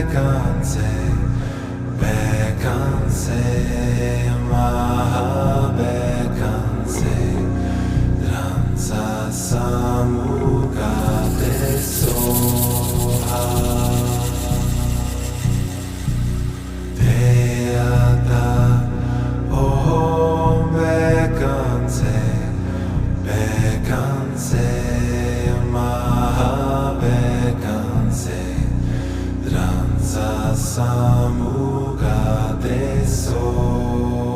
Bekanse, Bekanse, Mahabekanse, Transa Samukate Soha. Teata Om Bekanse, Bekanse, Mahabekanse, Transa Samukate Soha.